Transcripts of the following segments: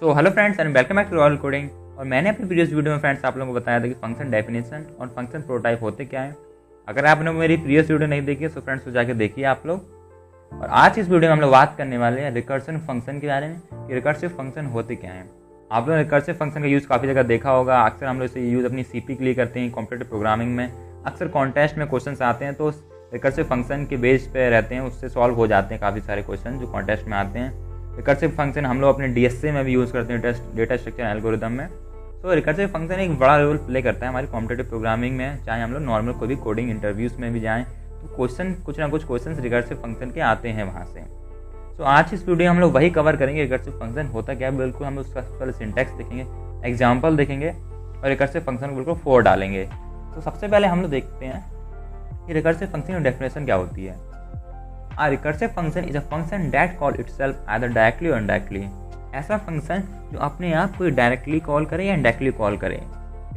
So hello friends and welcome back to Royal Coding. और मैंने अपनी प्रीवियस वीडियो में फ्रेंड्स आप लोगों को बताया था कि फंक्शन डेफिनेशन और फंक्शन प्रोटोटाइप होते क्या है। अगर आपने मेरी प्रीवियस वीडियो नहीं देखी है तो फ्रेंड्स तो जाके देखिए आप लोग। और आज इस वीडियो में हम लोग बात करने वाले हैं रिकर्सिव फंक्शन के बारे में कि रिकर्सिव फंक्शन होते क्या हैं। आप लोगों ने रिकर्सिव फंक्शन का यूज़ काफ़ी जगह देखा होगा। अक्सर हम लोग इसे यूज़ अपनी सीपी के लिए करते हैं, कॉम्पिटेटिव प्रोग्रामिंग में। अक्सर कॉन्टेस्ट में क्वेश्चन आते हैं तो रिकर्सिव फंक्शन के बेस पे रहते हैं, उससे सॉल्व हो जाते हैं काफ़ी सारे क्वेश्चन जो कॉन्टेस्ट में आते हैं। रिकर्सिव फंक्शन हम लोग अपने डीएसए में भी यूज़ करते हैं, डेटा स्ट्रक्चर एल्गोरिदम में। तो रिकर्सिव फंक्शन एक बड़ा रोल प्ले करता है हमारी कॉम्पिटेटिव प्रोग्रामिंग में। चाहे हम लोग नॉर्मल कोई भी कोडिंग इंटरव्यूज़ में भी जाएँ तो क्वेश्चन कुछ ना कुछ क्वेश्चन रिकर्सिव फंक्शन के आते हैं वहाँ से। तो आज इस वीडियो में हम लोग वही कवर करेंगे, रिकर्सिव फंक्शन होता क्या है। बिल्कुल हम उसका पहले सिंटैक्स देखेंगे, एग्जाम्पल देखेंगे और रिकर्सिव फंक्शन को बिल्कुल फोर डालेंगे। तो सबसे पहले हम लोग देखते हैं कि रिकर्सिव फंक्शन की डेफिनेशन क्या होती है। A recursive function is a function that call itself either directly or indirectly। ऐसा फंक्शन जो अपने आप को डायरेक्टली कॉल करे या इनडायरेक्टली कॉल करे।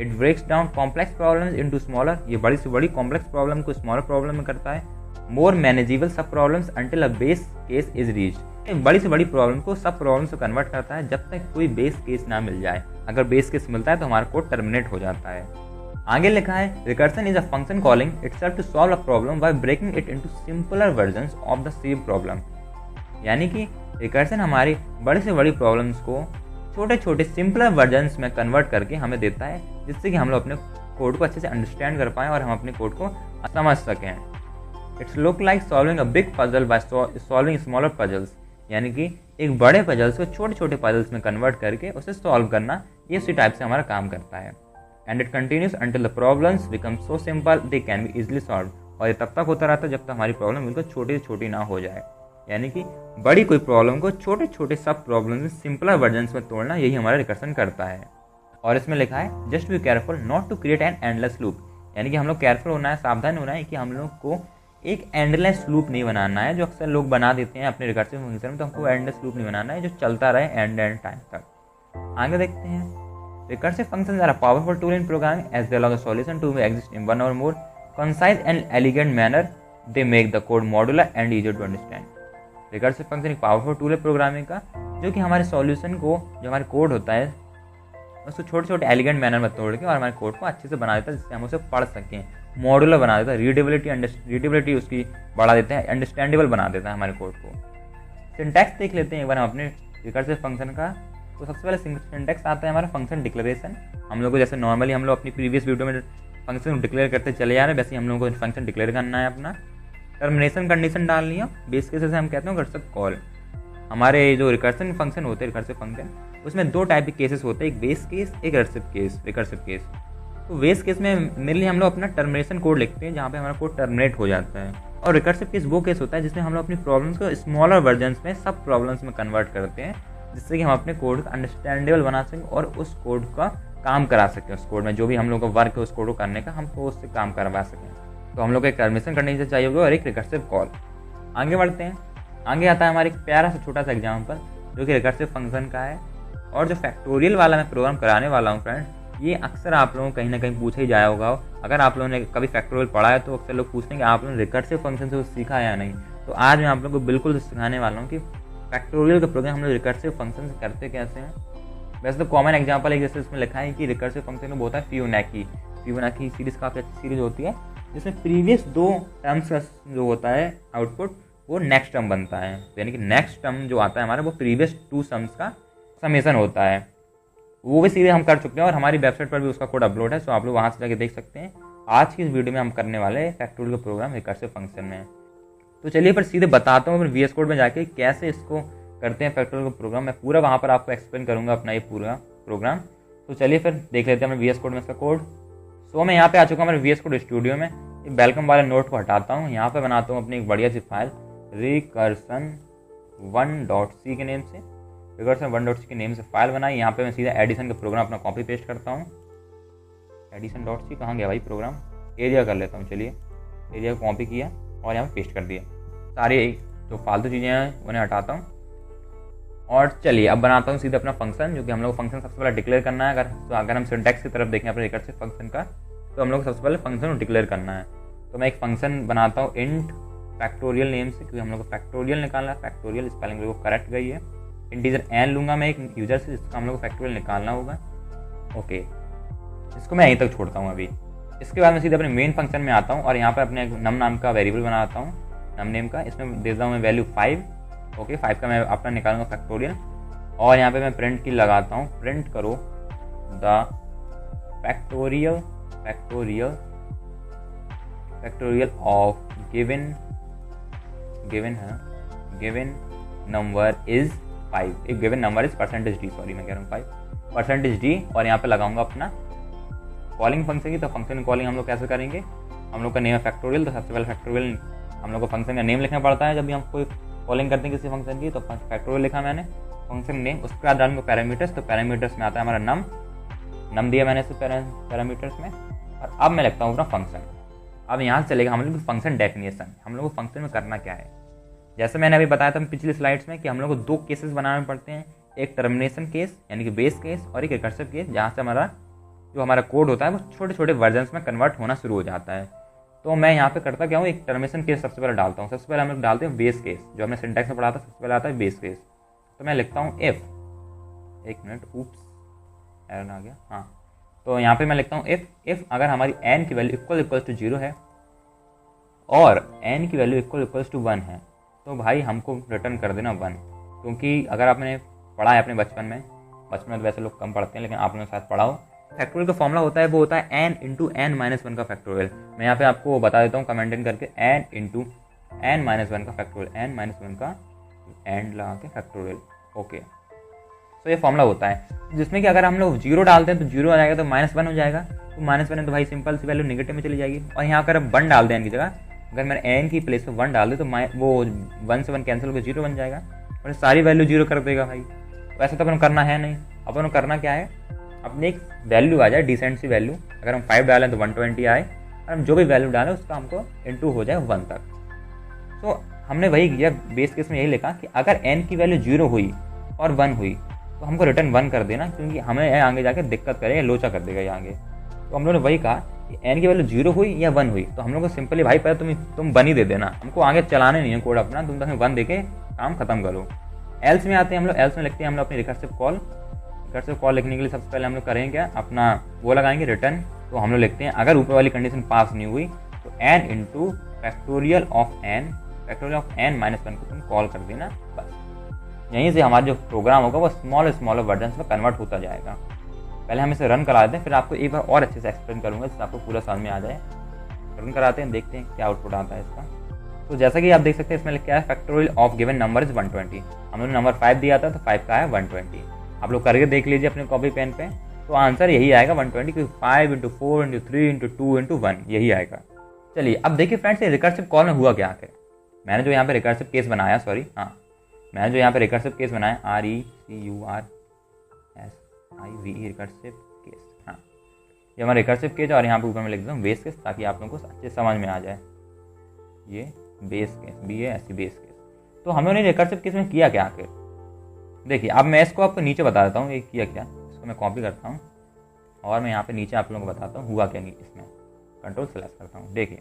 It breaks down complex problems into smaller, ये बड़ी से बड़ी कॉम्प्लेक्स प्रॉब्लम को स्मॉलर प्रॉब्लम में करता है। More manageable sub problems until a base case is reached, बड़ी से बड़ी प्रॉब्लम को सब प्रॉब्लम से कन्वर्ट करता है जब तक कोई बेस केस ना मिल जाए। अगर बेस केस मिलता है तो हमारा कोड टर्मिनेट हो जाता है। आगे लिखा है recursion is a function calling itself to solve a problem by breaking it into simpler versions of the same problem. यानी कि रिकर्सन हमारी बड़ी से बड़ी प्रॉब्लम्स को छोटे छोटे सिंपलर वर्जन्स में कन्वर्ट करके हमें देता है, जिससे कि हम लोग अपने कोड को अच्छे से अंडरस्टैंड कर पाएँ और हम अपने कोड को समझ सकें। It's look like solving a big puzzle by solving smaller puzzles, यानी कि एक बड़े पजल्स को छोटे छोटे पजल्स में कन्वर्ट करके उसे सॉल्व करना, ये उसी टाइप से हमारा काम करता है। And it continuous until the problems become so simple they can be easily solve. और ये तब तक होता रहता है जब तक हमारी प्रॉब्लम बिल्कुल छोटी से छोटी ना हो जाए। यानी कि बड़ी कोई प्रॉब्लम को छोटे छोटे सब प्रॉब्लम में सिंपलर वर्जन्स में तोड़ना, यही हमारा रिकर्सन करता है। और इसमें लिखा है just be careful not to create an endless loop, यानी कि हम लोग केयरफुल होना है, सावधान होना है कि हम लोग को एक एंडलेस लूप नहीं बनाना है, जो अक्सर लोग बना देते हैं अपने रिकर्सिव फंक्शन में। तो हमको एंडलेस लूप नहीं बनाना है जो चलता रहे एंड टाइम तक। आगे देखते हैं recursive functions are a powerful tool in programming as they allow the solution to exist in one or more concise and elegant manner। They make the code modular and easier to understand। recursive function एक powerful tool है programming का, जो कि हमारे solution को, जो हमारे code होता है उसको छोटे छोटे एलिगेंट मैनर में तोड़ के और हमारे कोड को अच्छे से बना देता है, जिससे हम उसे पढ़ सकें। मॉड्यूलर बना देता है, रीडेबिलिटी उसकी बढ़ा देता है, अंडरस्टैंडेबल बना देता है हमारे कोड को। सिंटैक्स देख लेते हैं एक बार हम अपने रिकर्सिव फंक्शन का। तो सबसे पहले सिंटैक्स आता है हमारा फंक्शन डिक्लेरेशन। हम लोग को जैसे नॉर्मली हम लोग अपनी प्रीवियस वीडियो में फंक्शन डिक्लेयर करते चले जा रहे हैं, वैसे ही हम लोगों को फंक्शन डिक्लेयर करना है अपना। टर्मिनेशन कंडीशन डालनी है, बेस केस से हम कहते हैं रिकर्सिव कॉल। हमारे जो रिकर्सिव फंक्शन होते हैं, रिकर्सिव फंक्शन, उसमें दो टाइप के केसेस होते हैं, एक बेस केस, एक रिकर्सिव केस। तो बेस केस में मेनली हम लोग अपना टर्मिनेशन कोड लिखते हैं जहाँ पे हमारा कोड टर्मिनेट हो जाता है। और रिकर्सिव केस वो केस होता है जिसमें हम लोग अपनी प्रॉब्लम्स को स्मॉलर वर्जन्स में, सब प्रॉब्लम्स में कन्वर्ट करते हैं, जिससे कि हम अपने कोड को अंडरस्टैंडेबल बना सकें और उस कोड का काम करा सकें। उस कोड में जो भी हम लोग का वर्क है उस कोड को करने का, हमको उससे काम करवा सकें। तो हम लोग को एक टर्मिनेशन कंडीशन चाहिए होगा और एक रिकर्सिव कॉल। आगे बढ़ते हैं। आगे आता है हमारे एक प्यारा सा छोटा सा एग्जाम्पल जो कि रिकर्सिव फंक्शन का है। और जो फैक्टोरियल वाला मैं प्रोग्राम कराने वाला हूँ फ्रेंड, ये अक्सर आप लोगों को कहीं ना कहीं पूछा ही जाया होगा। अगर आप लोगों ने कभी फैक्टोरियल पढ़ा है तो अक्सर लोग पूछते हैं कि आप लोगों ने रिकर्सिव फंक्शन से सीखा है या नहीं। तो आज मैं आप लोगों को बिल्कुल सिखाने वाला हूँ कि फैक्टोरियल का प्रोग्राम हम लोग रिकर्सिव फंक्शन से करते कैसे हैं। वैसे तो कॉमन एग्जांपल है, जैसे इसमें लिखा है कि रिकर्सिव फंक्शन में होता है फिबोनाची सीरीज काफ़ी अच्छी सीरीज होती है, जिसमें प्रीवियस दो टर्म्स का जो होता है आउटपुट वो नेक्स्ट टर्म बनता है। यानी कि नेक्स्ट टर्म जो आता है हमारा वो प्रीवियस टू सम्स का समेसन होता है। वो भी सीधे हम कर चुके हैं और हमारी वेबसाइट पर भी उसका कोड अपलोड है, सो आप लोग वहाँ से जाके देख सकते हैं। आज की इस वीडियो में हम करने वाले हैं फैक्टोरियल का प्रोग्राम रिकर्सिव फंक्शन में। तो चलिए पर सीधे बताता हूँ VS कोड में जाके कैसे इसको करते हैं फैक्टोरियल का प्रोग्राम। मैं पूरा वहाँ पर आपको एक्सप्लेन करूँगा अपना ये पूरा प्रोग्राम। तो चलिए फिर देख लेते हैं अपने VS कोड में इसका कोड। सो मैं यहाँ पे आ चुका हूँ मेरे VS कोड स्टूडियो में। ये वेलकम वाले नोट को हटाता हूँ, यहाँ पे बनाता हूँ अपनी एक बढ़िया सी फाइल recursion1.c के नेम से। recursion1.c के नेम से फाइल बनाई। यहाँ पे मैं सीधा एडिशन का प्रोग्राम अपना कॉपी पेस्ट करता हूँ। एडिशन.c कहाँ गया भाई प्रोग्राम, एरिया कर लेता हूँ। चलिए एरिया को कॉपी किया और यहाँ पे पेस्ट कर दिया। सारी जो फालतू चीज़ें हैं उन्हें हटाता हूँ और चलिए अब बनाता हूँ सीधे अपना फंक्शन, जो कि हम लोग फंक्शन सबसे पहले डिक्लेयर करना है। अगर हम सिंटैक्स की तरफ देखें अपने रिकर्सिव फंक्शन का, तो हम लोग सबसे पहले फंक्शन को डिक्लेयर करना है। तो मैं एक फंक्शन बनाता हूँ इंट फैक्टोरियल नेम से, क्योंकि हम लोग को फैक्टोरियल निकालना है। फैक्टोरियल स्पेलिंग बिल्कुल करेक्ट गई है। इंटीजर n लूँगा मैं एक यूजर से जिसका हम लोग को फैक्टोरियल निकालना होगा। ओके, इसको मैं यहीं तक छोड़ता हूँ अभी। इसके बाद मैं सीधे अपने मेन फंक्शन में आता हूँ और यहाँ पर अपने नम नाम का वेरिएबल बनाता हूँ, नम नेम का। इसमें देता हूँ मैं वैल्यू 5। ओके, 5 का मैं अपना निकालूंगा फैक्टोरियल और यहाँ पे मैं प्रिंट की लगाता हूँ, प्रिंट करो the factorial of given number is 5। एक given number is percentage D, sorry मैं कह रहा हूँ 5 परसेंटेज डी। और यहाँ पे लगाऊंगा अपना कॉलिंग फंक्शन की। तो फंक्शन कॉलिंग हम लोग कैसे करेंगे, हम लोग का नेम है फैक्टोरियल, तो सबसे पहले फैक्टोरियल हम लोग को फंक्शन का नेम लिखना पड़ता है जब भी हम कोई कॉलिंग करते हैं किसी फंक्शन की। तो फैक्टोरियल लिखा मैंने फंक्शन नेम, उसके बाद डालूंगा पैरामीटर्स। तो पैरामीटर्स में आता है हमारा नम दिया मैंने इस पैरामीटर्स में। और अब मैं लिखता हूँ अपना फंक्शन। अब यहाँ से चलेगा हम लोग फंक्शन डेफिनेशन, हम लोग को फंक्शन में करना क्या है। जैसे मैंने अभी बताया था पिछली स्लाइड्स में कि हम लोग को 2 केसेस बनाने पड़ते हैं, एक टर्मिनेशन केस यानी कि बेस केस और एक रिकर्सिव केस, जहाँ से हमारा कोड होता है वो छोटे छोटे वर्जन्स में कन्वर्ट होना शुरू हो जाता है। तो मैं यहाँ पे करता क्या हूँ, एक टर्मिनेशन केस सबसे पहले डालता हूँ। सबसे पहले हम लोग डालते हैं बेस केस, जो हमने सिंटैक्स में पढ़ा था, सबसे पहले आता है बेस केस। तो मैं लिखता हूँ इफ, एक मिनट, ऊप्स एरर आ गया, हाँ। तो यहाँ पे मैं लिखता हूँ इफ अगर हमारी n की वैल्यू इक्वल टू 0 है और n की वैल्यू इक्वल टू 1 है, तो भाई हमको रिटर्न कर देना 1। क्योंकि अगर आपने पढ़ा है अपने बचपन में तो वैसे लोग कम पढ़ते हैं, लेकिन आपने साथ पढ़ा हो, फैक्टोरियल का फॉर्मूला होता है, वो होता है n इंटू n माइनस 1 का फैक्टोरियल। मैं यहाँ पे आपको बता देता हूँ कमेंट करके, n इंटू n माइनस 1 का फैक्टोरियल, n माइनस 1 का एंड लगा के फैक्टोरियल। ओके, तो ये फॉर्मूला होता है जिसमें कि अगर हम लोग 0 डालते हैं तो 0 आ जाएगा, तो -1 हो जाएगा। तो -1 है तो भाई सिंपल सी वैल्यू नेगेटिव में चली जाएगी। और यहाँ अगर 1 डाल दें n की जगह, अगर मैंने n की प्लेस में 1 डाल दे तो वो 1 से 1 कैंसिल होकर 0 बन जाएगा और सारी वैल्यू 0 कर देगा भाई। वैसे तो अपन करना है नहीं, अपन करना क्या है, अपनी एक वैल्यू आ जाए डिसेंट सी वैल्यू। अगर हम 5 डालें तो 120 आए, और हम जो भी वैल्यू डालें उसका हमको इंटू हो जाए 1 तक। तो हमने वही किया, बेस केस में यही लिखा कि अगर n की वैल्यू 0 हुई और 1 हुई तो हमको रिटर्न 1 कर देना, क्योंकि हमें आगे जाके दिक्कत करेगा, लोचा कर देगा ये आगे। तो हम लोगों ने वही कहा कि n की वैल्यू 0 हुई या 1 हुई तो हम लोग को सिंपली भाई पहले तुम 1 ही दे देना, हमको आगे चलाने नहीं है कोड अपना, तुम तक 1 दे के काम खत्म करो। एल्स में आते हैं हम लोग, एल्स में लिखते हैं हम लोग अपनी रिकर्सिव कॉल लिखने के लिए सबसे पहले हम लोग करेंगे क्या, अपना वो लगाएंगे रिटर्न। तो हम लोग लिखते हैं अगर ऊपर वाली कंडीशन पास नहीं हुई तो n into factorial of n minus 1 को तुम कॉल कर देना, बस। यहीं से हमारा जो प्रोग्राम होगा वो स्मॉलर वर्जन में कन्वर्ट होता जाएगा। पहले हम इसे रन करा देते हैं, फिर आपको एक बार और अच्छे से एक्सप्लेन करूंगा जिससे आपको पूरा समझ में आ जाए। रन कराते हैं, देखते हैं क्या आउटपुट आता है इसका। तो जैसा कि आप देख सकते हैं इसमें क्या है, factorial of given number is 120। हमने नंबर 5 दिया था तो 5 का है 120। आप लोग करके देख लीजिए अपने कॉपी पेन पे, तो आंसर यही आएगा 120, क्योंकि 5 इंटू 4 इंटू 3 इंटू 2 इंटू 1 यही आएगा। चलिए अब देखिए फ्रेंड्स, ये रिकर्सिव कॉल में हुआ क्या आखिर। मैंने जो यहाँ पे रिकर्सिव केस बनाया, मैंने जो यहाँ पे रिकर्सिव केस बनाया RECURSIV रिकर्सिव केस, हाँ ये हमारा रिकर्सिव केस है। और यहाँ पे ऊपर में लिख देता हूँ बेस केस, ताकि आप लोगों को अच्छे समझ में आ जाए। ये base case, BASE base case. तो हम लोगों ने रिकर्सिव केस में किया क्या आखिर, देखिए अब मैं इसको आपको नीचे बता देता हूँ ये किया क्या। इसको मैं कॉपी करता हूँ और मैं यहाँ पे नीचे आप लोगों को बताता हूँ हुआ क्या नहीं। इसमें कंट्रोल सेलेक्ट करता हूँ। देखिए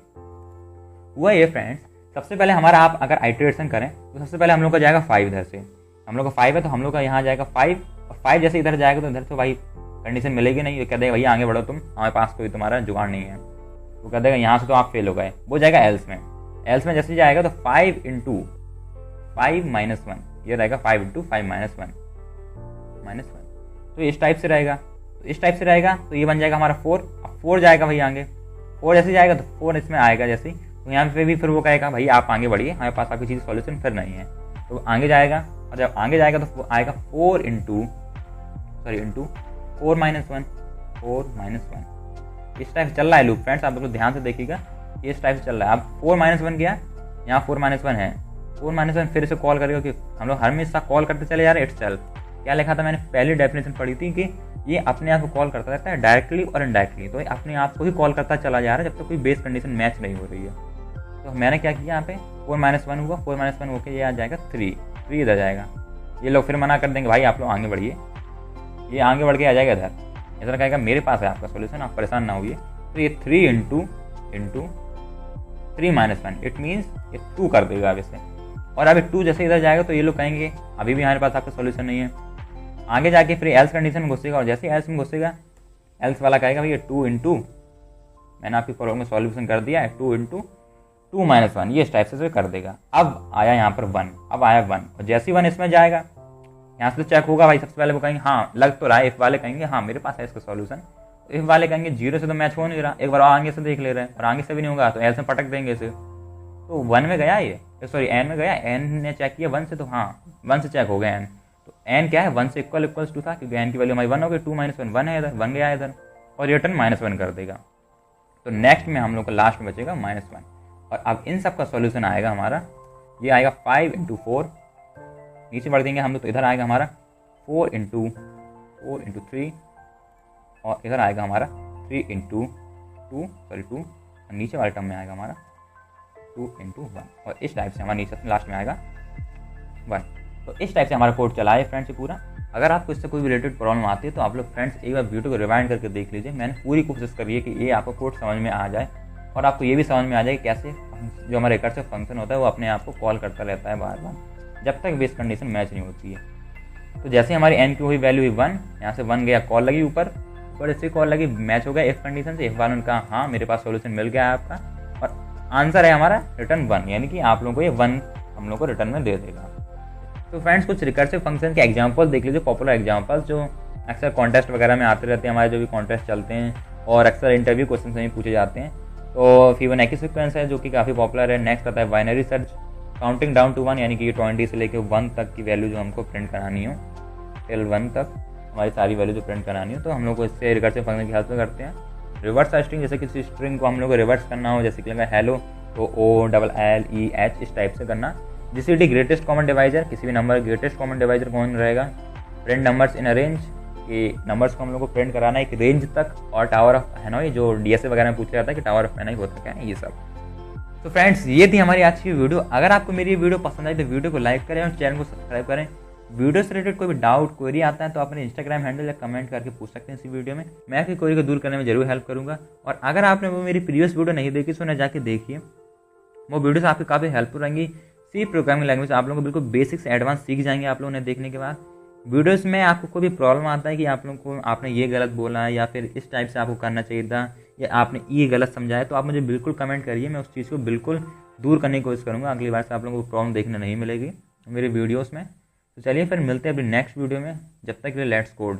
हुआ ये फ्रेंड्स, सबसे पहले हमारा आप अगर आइटरेशन करें तो सबसे पहले हम लोग का जाएगा 5 इधर से, हम लोग का 5 है तो हम लोग का यहाँ जाएगा 5, और 5 जैसे इधर जाएगा तो इधर से भाई कंडीशन मिलेगी नहीं, ये कह देगा भैया आगे बढ़ो तुम, हमारे पास कोई तुम्हारा जुगाड़ नहीं है। वो कह देगा यहाँ से तो आप फेल हो गए, वो जाएगा एल्स में। एल्स में जैसे जाएगा तो 5 इंटू 5 माइनस 1, ये रहेगा 5 इंटू 5 माइनस 1, तो इस टाइप से रहेगा। तो इस टाइप से रहेगा तो ये बन जाएगा हमारा 4। अब 4 जाएगा भाई आगे, 4 जैसे जाएगा तो 4 इसमें आएगा जैसे, तो यहाँ पे भी फिर वो कहेगा भाई आप आगे बढ़िए, हमारे पास आपकी चीज़ सॉल्यूशन फिर नहीं है, तो आगे जाएगा। और जब आगे जाएगा तो आएगा 4 इंटू 4 माइनस 1, इस टाइप से चल रहा है लूप फ्रेंड्स, आप लोग ध्यान से देखिएगा, इस टाइप से चल रहा है। अब 4 माइनस 1 गया, यहाँ 4 माइनस 1 है, 4 माइनस 1 फिर से कॉल करेगा, कि हम लोग हमेशा कॉल करते चले जा रहे हैं इटसेल्फ। क्या लिखा था मैंने पहली डेफिनेशन पढ़ी थी कि ये अपने आप को कॉल करता रहता है डायरेक्टली और इनडायरेक्टली, तो ये अपने आप को ही कॉल करता चला जा रहा है जब तक कोई बेस कंडीशन मैच नहीं हो रही है। तो मैंने क्या किया, यहाँ पे 4 माइनस 1 हुआ, 4 माइनस 1 होकर ये आ जाएगा 3 इधर जाएगा। ये लोग फिर मना कर देंगे भाई आप लोग आगे बढ़िए, ये आगे बढ़ के आ जाएगा इधर कहेगा मेरे पास है आपका सोल्यूशन, आप परेशान ना होइए। तो ये 3 इंटू 3 माइनस 1, इट मीन्स ये 2 कर देगा अब इसे। और अभी 2 जैसे इधर जाएगा तो ये लोग कहेंगे अभी भी हमारे पास आपका सोल्यूशन नहीं है। आगे जाके फिर एल्स कंडीशन में घुसेगा, और जैसे एल्स में घुसेगा एल्स वाला कहेगा भैया 2 इंटू, मैंने आपकी प्रॉब्लम में सॉल्यूशन कर दिया है, 2 इंटू 2 माइनस 1, ये इस टाइप से कर देगा। अब आया यहाँ पर 1, अब आया 1, और जैसे ही 1 इसमें जाएगा यहाँ से चेक होगा भाई, सबसे पहले वो कहेंगे हाँ लग तो रहा है, इफ वाले कहेंगे हाँ मेरे पास है इसका सॉल्यूशन, इफ वाले कहेंगे 0 से तो मैच हो नहीं रहा, एक बार आगे से देख ले रहे हैं और आगे से भी नहीं होगा तो एल से पटक देंगे इसे, तो 1 में गया ये, सॉरी एन में गया, एन ने चेक किया 1 से, तो हाँ 1 से चेक हो गया एन, तो एन क्या है 1 से इक्वल्स टू था, क्योंकि एन की वैल्यू हमारी 1 हो गई, 2 माइनस 1 1 है इधर, 1 गया इधर, और रिटर्न -1 कर देगा। तो नेक्स्ट में हम लोग को लास्ट में बचेगा -1, और अब इन सब का सॉल्यूशन आएगा हमारा, ये आएगा 5 इंटू 4, नीचे बढ़ देंगे हम लोग तो इधर आएगा हमारा 4 इंटू 3, और इधर आएगा हमारा 3 इंटू 2, और नीचे वाले टर्म में आएगा हमारा 2 इंटू 1, और इस टाइप से हमारा नीचे लास्ट में आएगा 1। तो इस टाइप से हमारा कोड चला है फ्रेंड्स ये पूरा। अगर आपको इससे कोई रिलेटेड प्रॉब्लम आती है तो आप लोग फ्रेंड्स एक बार वीडियो को रिवाइंड करके देख लीजिए। मैंने पूरी कोशिश करी है कि ये आपको कोड समझ में आ जाए, और आपको ये भी समझ में आ जाए कि कैसे जो हमारा रिकर्सिव फंक्शन होता है वो अपने आप को कॉल करता रहता है बार बार, जब तक बेस कंडीशन मैच नहीं होती है। तो जैसे हमारी एन की हुई वैल्यू हुई 1, यहाँ से 1 गया, कॉल लगी ऊपर इससे कॉल लगी, मैच हो गया इफ कंडीशन से, इफ वालों ने कहा हाँ मेरे पास सोल्यूशन मिल गया है आपका, और आंसर है हमारा रिटर्न 1, यानी कि आप लोगों को ये 1 हम लोग को रिटर्न में दे देगा। तो फ्रेंड्स कुछ रिकर्सिव फंक्शन के एग्जांपल देख लीजिए, पॉपुलर एग्जांपल जो अक्सर कॉन्टेस्ट वगैरह में आते रहते हैं, हमारे जो भी कॉन्टेस्ट चलते हैं और अक्सर इंटरव्यू क्वेश्चन में पूछे जाते हैं। तो फिबोनाची सीक्वेंस है जो कि काफ़ी पॉपुलर है। नेक्स्ट आता है binary search, counting down to 1, यानी कि 20 से लेकर 1 तक की वैल्यू जो हमको प्रिंट करानी हो, टिल 1 तक हमारी सारी वैल्यू जो प्रिंट करानी हो, तो हम लोग को इससे रिकर्सिव फंक्शन की हेल्प से करते हैं। रिवर्स स्ट्रिंग, जैसे किसी स्ट्रिंग को हम लोग को रिवर्स करना हो, जैसे कि लगा हेलो तो OLLEH इस टाइप से करना। GCD ग्रेटेस्ट कॉमन डिवाइजर, किसी भी नंबर ग्रेटेस्ट कॉमन डिवाइजर कौन रहेगा। Print numbers in a range, कि नंबर्स को हम लोग को प्रिंट कराना है एक रेंज तक। और टावर ऑफ हैनोई, जो DSA वगैरह में पूछा जाता है कि टावर ऑफ हैनोई होता क्या है, ये सब। तो फ्रेंड्स ये थी हमारी आज की वीडियो। अगर आपको मेरी वीडियो पसंद आई तो वीडियो को लाइक करें और चैनल को सब्सक्राइब करें। वीडियो से रिलेटेड कोई भी डाउट क्वेरी आता है तो आप अपने इंस्टाग्राम हैंडल या कमेंट करके पूछ सकते हैं इसी वीडियो में, मैं आपकी क्वेरी को दूर करने में जरूर हेल्प करूंगा। और अगर आपने वो मेरी प्रीवियस वीडियो नहीं देखी तो उन्हें जाके देखिए, वो वीडियोस आपकी काफ़ी हेल्पफुल रहेंगी। सी प्रोग्रामिंग लैंग्वेज आप लोगों को बिल्कुल बेसिक से एडवांस सीख जाएंगे आप लोगों ने देखने के बाद। वीडियोस में आपको कोई भी प्रॉब्लम आता है कि आप लोगों को आपने ये गलत बोला है या फिर इस टाइप से आपको करना चाहिए था या आपने ये गलत समझा है, तो आप मुझे बिल्कुल कमेंट करिए, मैं उस चीज़ को बिल्कुल दूर करने की कोशिश करूँगा। अगली बार से आप लोगों को प्रॉब्लम देखने नहीं मिलेगी मेरे वीडियोज़ में। तो चलिए फिर मिलते हैं अभी नेक्स्ट वीडियो में, जब तक के लिए लेट्स कोड।